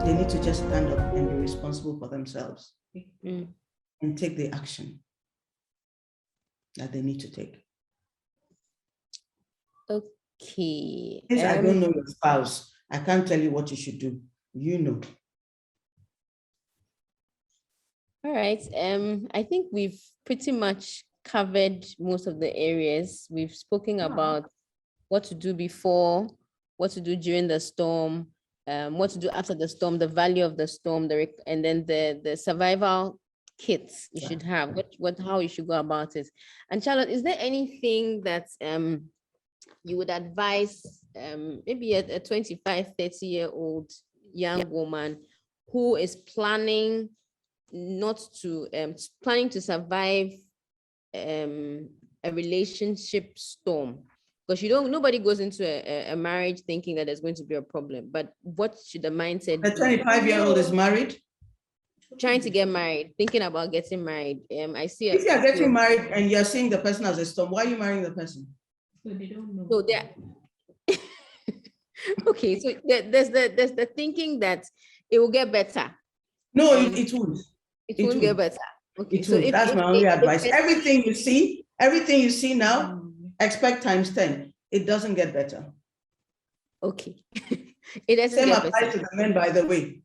they need to just stand up and be responsible for themselves and take the action that they need to take. Okay. Since I don't know your spouse, I can't tell you what you should do. You know. All right. I think we've pretty much covered most of the areas. We've spoken about what to do before, what to do during the storm, what to do after the storm, the value of the storm, and then the survival kits you should have, how you should go about it. And Charlotte, is there anything that you would advise maybe a 25, 30-year-old young woman who is planning to survive a relationship storm? Because nobody goes into a marriage thinking that there's going to be a problem. But what should the mindset be? The 25-year-old is married? Trying to get married, thinking about getting married. I see. If you're getting married and you're seeing the person as a storm, why are you marrying the person? So they don't know. So they're okay. So there's the thinking that it will get better. No, it won't. It won't get better. Okay, so that's my only advice. Everything you see now, expect times 10. It doesn't get better. Okay. It doesn't Same get applies better. to the men, by the way.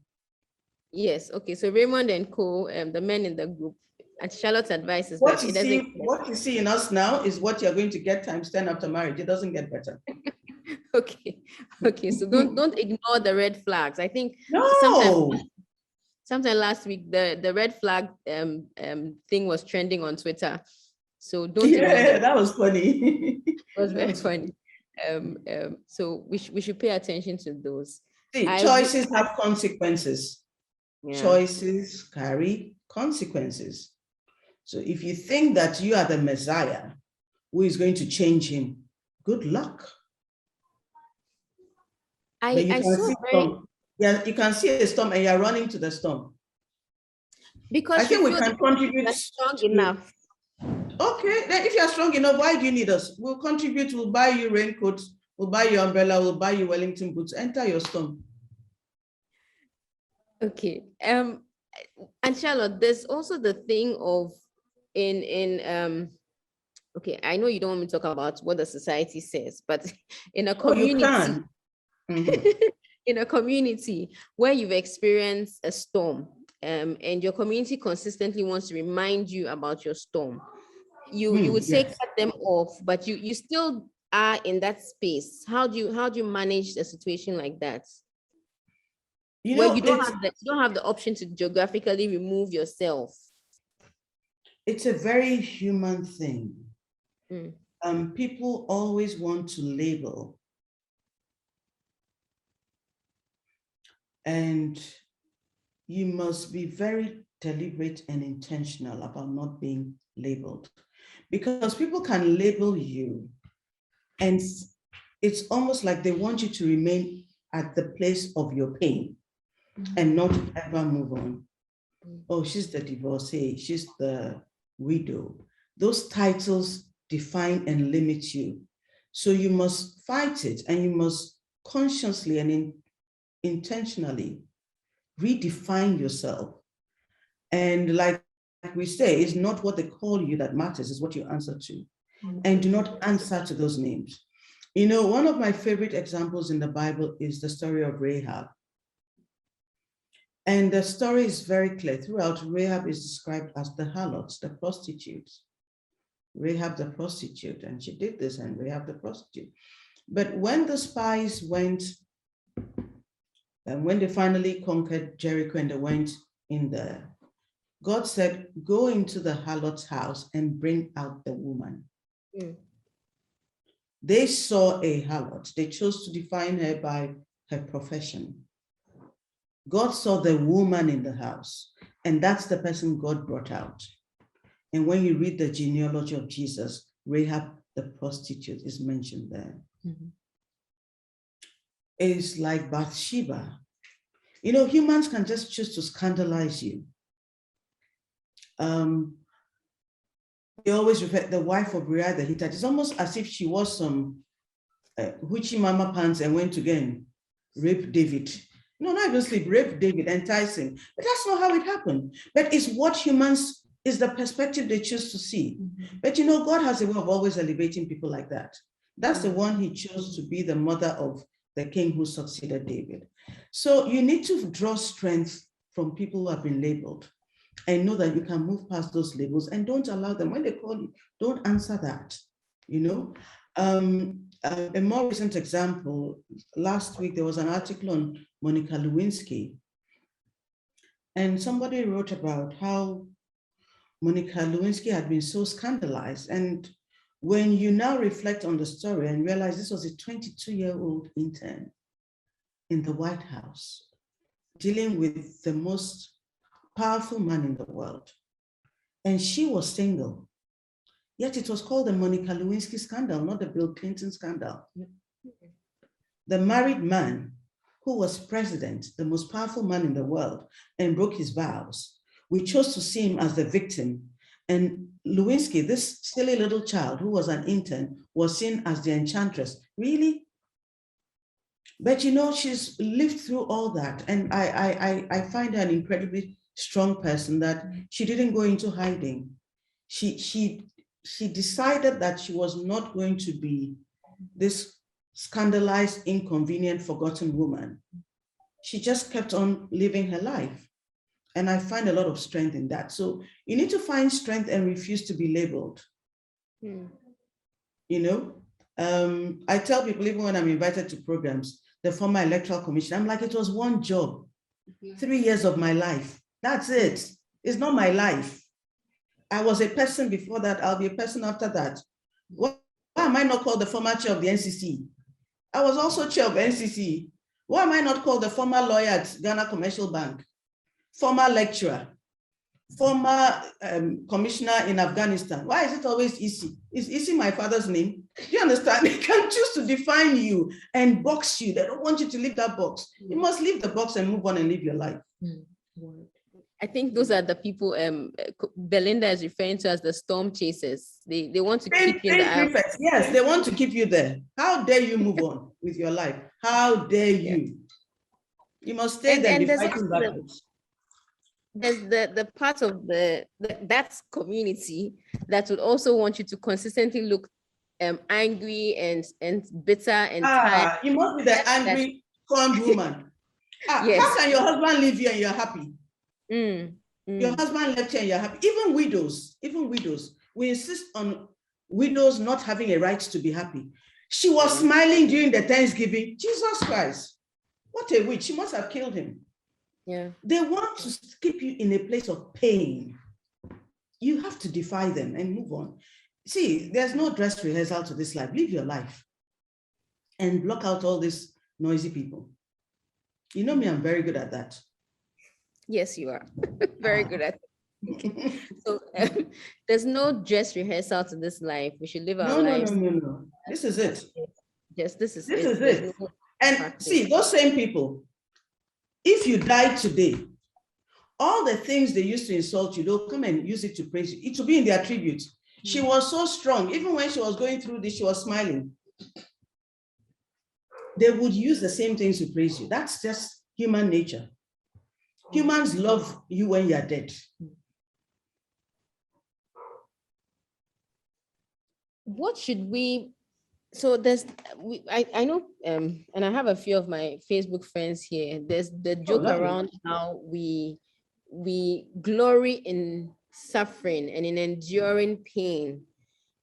Yes. Okay. So Raymond and Co, the men in the group, and Charlotte's advice is what you see in us now is what you're going to get times 10 after marriage. It doesn't get better. Okay. Okay. So don't ignore the red flags. I think sometime last week the red flag thing was trending on Twitter. So don't that was funny. It was very funny. So we should pay attention to those. See, choices have consequences. Yeah. Choices carry consequences. So if you think that you are the Messiah who is going to change him, good luck. You can see a storm and you're running to the storm. Because I think we can contribute. Strong enough. Okay, then if you're strong enough, why do you need us? We'll contribute, we'll buy you raincoats, we'll buy you umbrella, we'll buy you Wellington boots. Enter your storm. Okay. And Charlotte, there's also the thing of okay, I know you don't want me to talk about what the society says, but in a community, in a community where you've experienced a storm, and your community consistently wants to remind you about your storm, you would say cut them off, but you still are in that space. How do you manage a situation like that? Where you don't have the option to geographically remove yourself. It's a very human thing. People always want to label. And you must be very deliberate and intentional about not being labeled. Because people can label you, and it's almost like they want you to remain at the place of your pain and not ever move on. Oh, she's the divorcee, she's the widow. Those titles define and limit you. So you must fight it, and you must consciously and intentionally redefine yourself. And like we say, it's not what they call you that matters, it's what you answer to. And do not answer to those names. You know, one of my favorite examples in the Bible is the story of Rahab. And the story is very clear. Throughout, Rahab is described as the harlot, the prostitute. Rahab the prostitute, and she did this, and Rahab the prostitute. But when the spies went, and when they finally conquered Jericho and they went in there, God said, go into the harlot's house and bring out the woman. They saw a harlot. They chose to define her by her profession. God saw the woman in the house, and that's the person God brought out. And when you read the genealogy of Jesus, Rahab the prostitute is mentioned there. It's like Bathsheba. You know, humans can just choose to scandalize you. They always refer to the wife of Uriah the Hittite. It's almost as if she wore some hoochie mama pants and went to again rape David. No, not even sleep, rape David, entice him. But that's not how it happened. But it's what humans, is the perspective they choose to see. But God has a way of always elevating people like that. That's the one he chose to be the mother of the king who succeeded David. So you need to draw strength from people who have been labeled and know that you can move past those labels and don't allow them. When they call you, don't answer that. A more recent example, last week there was an article on Monica Lewinsky, and somebody wrote about how Monica Lewinsky had been so scandalized. And when you now reflect on the story and realize this was a 22-year-old intern in the White House, dealing with the most powerful man in the world, and she was single. Yet it was called the Monica Lewinsky scandal, not the Bill Clinton scandal. The married man who was president, the most powerful man in the world, and broke his vows. We chose to see him as the victim. And Lewinsky, this silly little child who was an intern, was seen as the enchantress. Really? But she's lived through all that. And I find her an incredibly strong person, that she didn't go into hiding. She decided that she was not going to be this scandalized, inconvenient, forgotten woman. She just kept on living her life. And I find a lot of strength in that. So you need to find strength and refuse to be labeled. I tell people, even when I'm invited to programs, the former electoral commission, I'm like, it was one job, 3 years of my life. That's it. It's not my life. I was a person before that. I'll be a person after that. Why am I not called the former chair of the NCC? I was also chair of NCC. Why am I not called the former lawyer at Ghana Commercial Bank? Former lecturer, former commissioner in Afghanistan. Why is it always Isi? Is Isi my father's name? Do you understand? They can choose to define you and box you. They don't want you to leave that box. You must leave the box and move on and live your life. I think those are the people Belinda is referring to as the storm chasers. They want to keep you in the Yes, they want to keep you there. How dare you move on with your life? How dare you? You must stay there and be fighting backwards. There's the part of that community that would also want you to consistently look angry and bitter and tired. You must be the angry, fond woman. Yes. How can your husband live here and you're happy? Your husband left here and you're happy. Even widows, we insist on widows not having a right to be happy. She was smiling during the Thanksgiving. Jesus Christ, what a witch. She must have killed him. Yeah. They want to keep you in a place of pain. You have to defy them and move on. See, there's no dress rehearsal to this life. Live your life and block out all these noisy people. You know me, I'm very good at that. Yes, you are. Very good at it. So there's no dress rehearsal to this life. We should live our lives. No. This is it. Yes, this is it. And see, those same people, if you die today, all the things they used to insult you, they'll come and use it to praise you. It will be in their tribute. She was so strong. Even when she was going through this, she was smiling. They would use the same things to praise you. That's just human nature. Humans love you when you're dead. What should we, so I know, and I have a few of my Facebook friends here. There's the joke around how we glory in suffering and in enduring pain.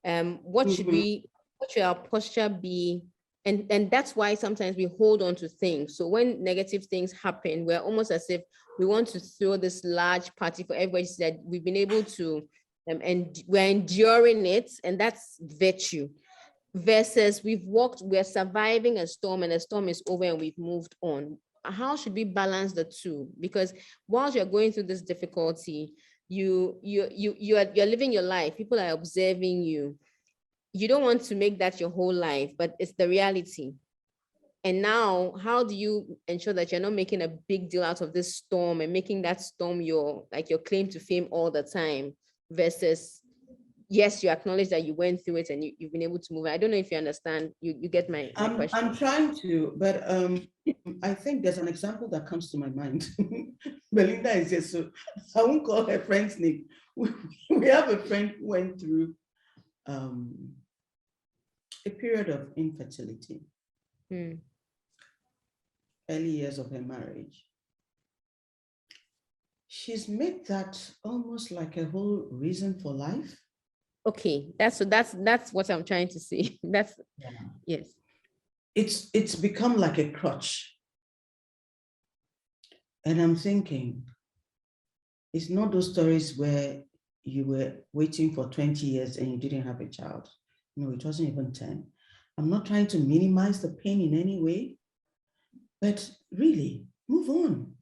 What should our posture be? And that's why sometimes we hold on to things. So when negative things happen, we're almost as if we want to throw this large party for everybody that we've been able to, and we're enduring it, and that's virtue. Versus we're surviving a storm, and the storm is over and we've moved on. How should we balance the two? Because while you're going through this difficulty, you're living your life. People are observing you. You don't want to make that your whole life, but it's the reality. And now, how do you ensure that you're not making a big deal out of this storm and making that storm your claim to fame all the time, versus yes, you acknowledge that you went through it and you've been able to move. I don't know if you understand. You get my question. I'm trying to, but I think there's an example that comes to my mind. Belinda is here, so I won't call her friend's name. We have a friend who went through a period of infertility, early years of her marriage. She's made that almost like a whole reason for life. Okay, that's what I'm trying to say. That's yes. It's become like a crutch. And I'm thinking, it's not those stories where you were waiting for 20 years and you didn't have a child. No, it wasn't even 10. I'm not trying to minimize the pain in any way, but really, move on.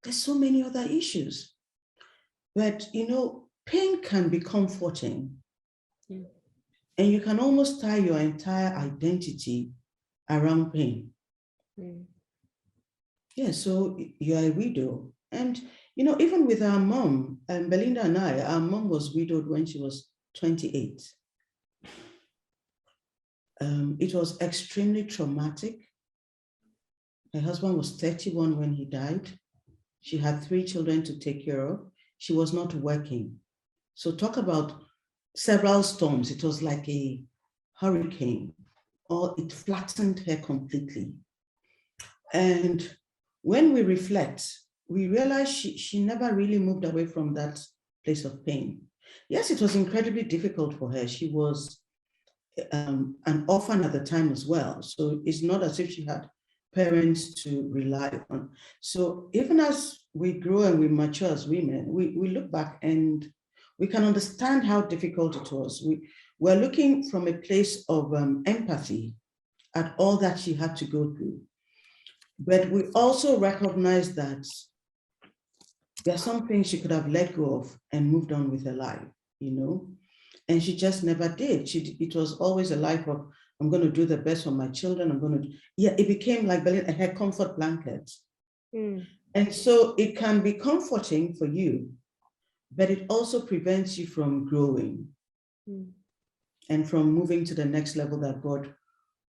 There's so many other issues. But, pain can be comforting. Yeah. And you can almost tie your entire identity around pain. Yeah, so you're a widow. And, even with our mom, Belinda and I, our mom was widowed when she was 28. It was extremely traumatic. Her husband was 31 when he died. She had 3 children to take care of. She was not working. So talk about several storms. It was like a hurricane, or it flattened her completely. And when we reflect, we realize she never really moved away from that place of pain. Yes, it was incredibly difficult for her. She was an orphan at the time as well. So it's not as if she had parents to rely on. So even as we grow and we mature as women, we look back and we can understand how difficult it was. We're looking from a place of empathy at all that she had to go through. But we also recognize that there are some things she could have let go of and moved on with her life, and she just never did. It was always a life of, I'm going to do the best for my children. It became like her comfort blanket. And so it can be comforting for you, but it also prevents you from growing and from moving to the next level that God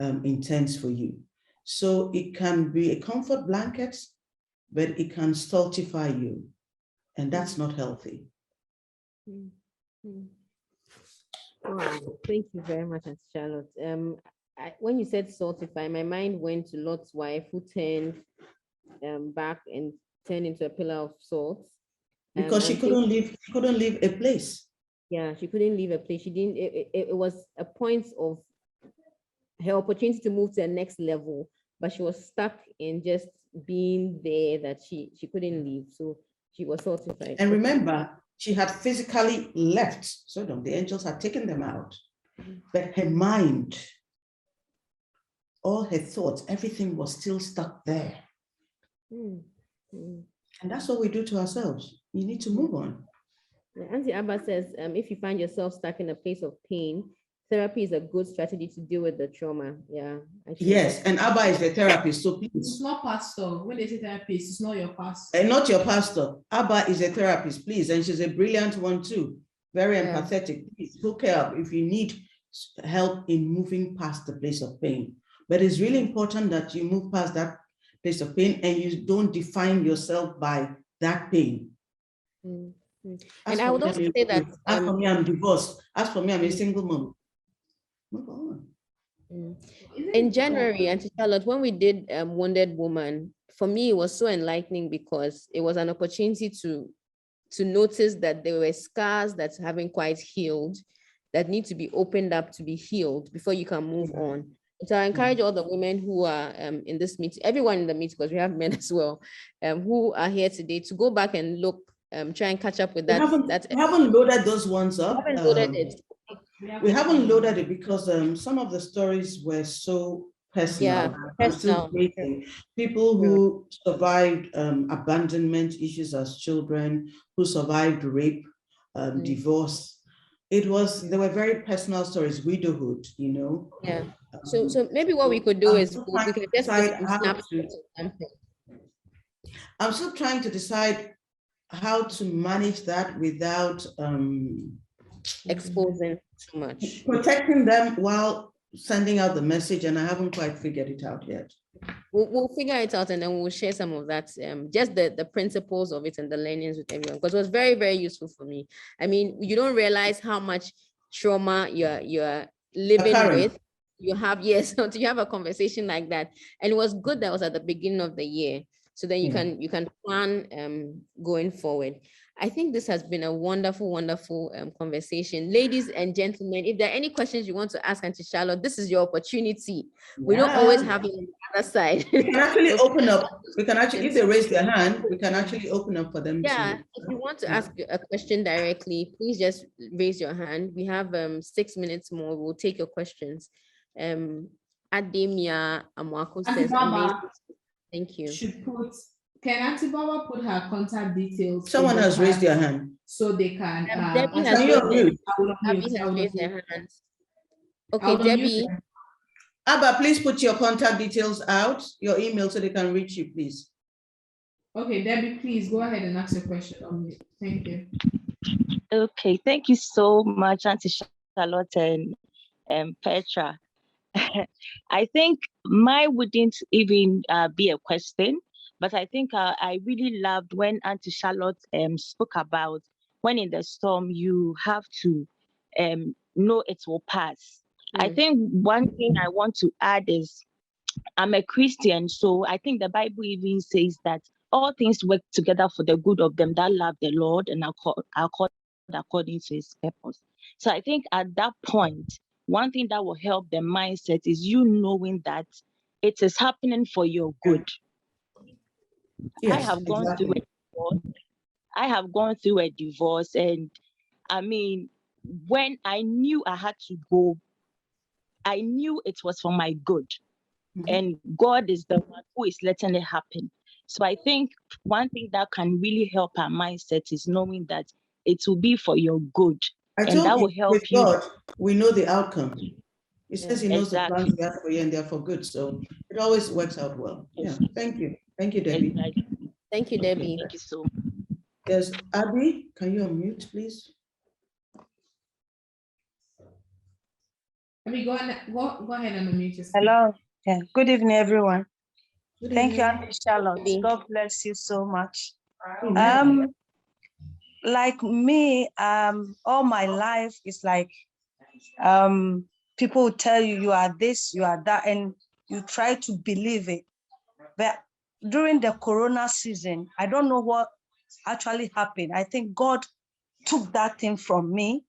intends for you. So it can be a comfort blanket, but it can stultify you, and that's not healthy. Wow, thank you very much, Auntie Charlotte. When you said stultify, my mind went to Lot's wife, who turned back and turned into a pillar of salt. Because she couldn't leave a place. Yeah, she couldn't leave a place. She didn't. It was a point of her opportunity to move to the next level, but she was stuck in just being there, that she couldn't leave. So she was stultified. And remember, she had physically left Sodom. The angels had taken them out. But her mind, all her thoughts, everything was still stuck there. And that's what we do to ourselves. You need to move on. Auntie Abba says, if you find yourself stuck in a place of pain, therapy is a good strategy to deal with the trauma. Yeah. Yes, and Abba is a therapist, so please. It's not pastor. When they say therapist, it's not your pastor. And not your pastor. Abba is a therapist, please, and she's a brilliant one too. Very empathetic. Please hook her up if you need help in moving past the place of pain. But it's really important that you move past that place of pain and you don't define yourself by that pain. And I would also say that as for me, I'm divorced. As for me, I'm a single mom. Move on. In January, Auntie Charlotte, when we did Wounded Woman, for me it was so enlightening because it was an opportunity to notice that there were scars that haven't quite healed, that need to be opened up to be healed before you can move on. So I encourage all the women who are in this meeting, everyone in the meeting, because we have men as well, who are here today, to go back and look, try and catch up with that. We haven't loaded those ones up. We haven't loaded it because some of the stories were so personal. Yeah, personal. People who survived abandonment issues as children, who survived rape, divorce. They were very personal stories, widowhood, Yeah. So maybe what we could do is we could just something. I'm still trying to decide how to manage that without exposing too much. Protecting them while sending out the message, and I haven't quite figured it out yet. We'll figure it out and then we'll share some of that, just the principles of it and the learnings with everyone, because it was very, very useful for me. I mean, you don't realize how much trauma you're living with. You have, yes, so you have a conversation like that. And it was good that was at the beginning of the year. So then you can plan going forward. I think this has been a wonderful, wonderful conversation. Ladies and gentlemen, if there are any questions you want to ask Auntie Charlotte, this is your opportunity. We don't always have it on the other side. We can actually open up. We can actually, if they raise their hand, we can actually open up for them. Yeah, if you want to ask a question directly, please just raise your hand. We have 6 minutes more. We'll take your questions. Ademia Amwako says, amazing. Thank you. Can Auntie Baba put her contact details? Someone has raised their hand. So they can. Debbie has raised their hand. Okay, Debbie. Abba, please put your contact details out, your email, so they can reach you, please. Okay, Debbie, please go ahead and ask your question. Thank you. Okay, thank you so much, Auntie Charlotte and Petra. I think mine wouldn't even be a question, but I think I really loved when Auntie Charlotte spoke about when in the storm you have to know it will pass. I think one thing I want to add is I'm a Christian, so I think the Bible even says that all things work together for the good of them that love the Lord and are called according to his purpose. So I think at that point, one thing that will help the mindset is you knowing that it is happening for your good. Yes, I have gone through a divorce. I have gone through a divorce, and I mean, when I knew I had to go, I knew it was for my good. And God is the one who is letting it happen. So I think one thing that can really help our mindset is knowing that it will be for your good. And that will help with you. God, we know the outcome. He says he knows the plans he has for you and they're for good. So it always works out well. Yeah. Thank you. Thank you, Debbie. Exactly. Thank you, Debbie. Thank you so much. Yes, Abby, can you unmute, please? Abby, go ahead and unmute yourself. Hello. Yeah. Good evening, everyone. Good Thank you, evening. Auntie Charlotte. Debbie. God bless you so much. Amen. Like me, all my life is like people will tell you you are this, you are that, and you try to believe it. But during the Corona season, I don't know what actually happened. I think God took that thing from me,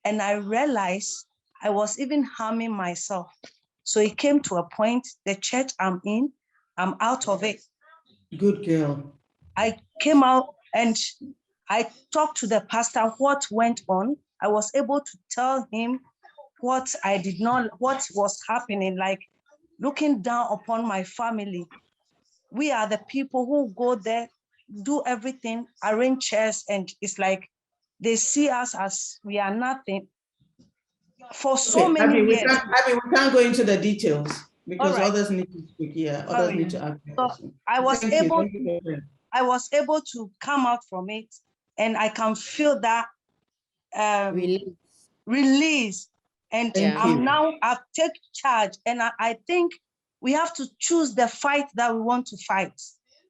and I realized I was even harming myself. So it came to a point, the church I'm in, I'm out of it. Good girl. I came out and I talked to the pastor what went on. I was able to tell him what was happening, like looking down upon my family. We are the people who go there, do everything, arrange chairs, and it's like they see us as we are nothing. For so many years. We can't go into the details because Right. others need to speak here. Others need to ask. So I was able to come out from it, and I can feel that release. And I've taken charge, and I think we have to choose the fight that we want to fight.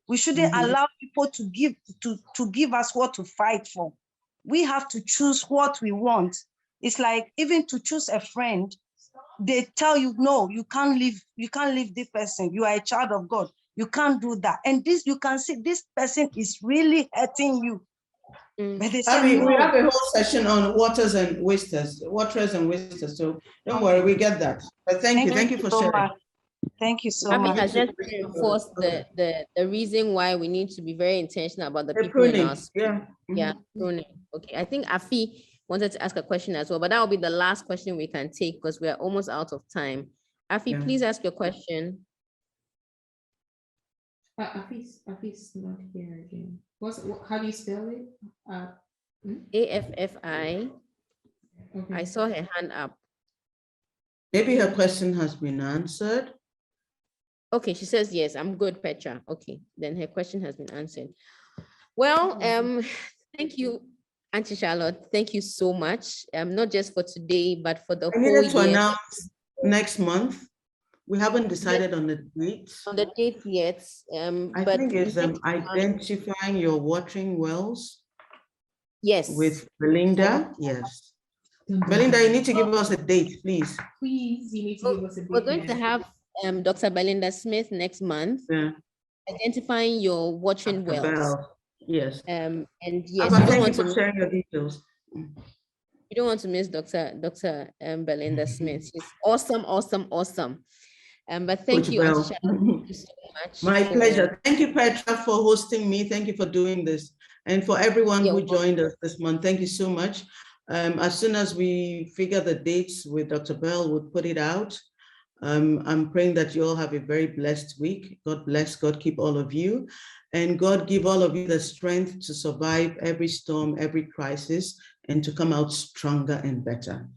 We shouldn't allow people to give us what to fight for. We have to choose what we want. It's like even to choose a friend, they tell you, no, you can't leave this person. You are a child of God. You can't do that. And this, you can see this person is really hurting you. But they say, no. We have a whole session on waters and wasters. So don't worry, we get that. But thank you for so sharing. much. Thank you so Abby much. has just reinforced the reason why we need to be very intentional about the people pruning. in our school. Yeah, pruning. Okay, I think Afi wanted to ask a question as well, but that will be the last question we can take because we are almost out of time. Afi, please ask your question. Afi's not here again. How do you spell it? AFFI. Okay. I saw her hand up. Maybe her question has been answered. Okay, she says yes. I'm good, Petra. Okay, then her question has been answered. Well, thank you. Auntie Charlotte, thank you so much. Not just for today, but for the I whole needed to year. announce next month. We haven't decided on the date. On the date yet, I but think it's next month- identifying your watering wells yes. with Belinda. Yes. Belinda, you need to give us a date, please. Please, you need to give us a We're date. going to have Dr. Belinda Smith next month, Yeah. identifying your watering Dr. wells. Bell. Yes. And yes, Abba, you don't thank want you for to sharing your details. you don't want to miss Dr. Belinda Smith. She's awesome, awesome, awesome. But thank Coach you, Auntie Bell. Charlotte. Thank you so much. My for- pleasure. Thank you, Petra, for hosting me. Thank you for doing this. And for everyone You're who joined us this month, thank you so much. As soon as we figure the dates with Dr. Bell, we'll put it out. I'm praying that you all have a very blessed week. God bless, God keep all of you. And God give all of you the strength to survive every storm, every crisis, and to come out stronger and better.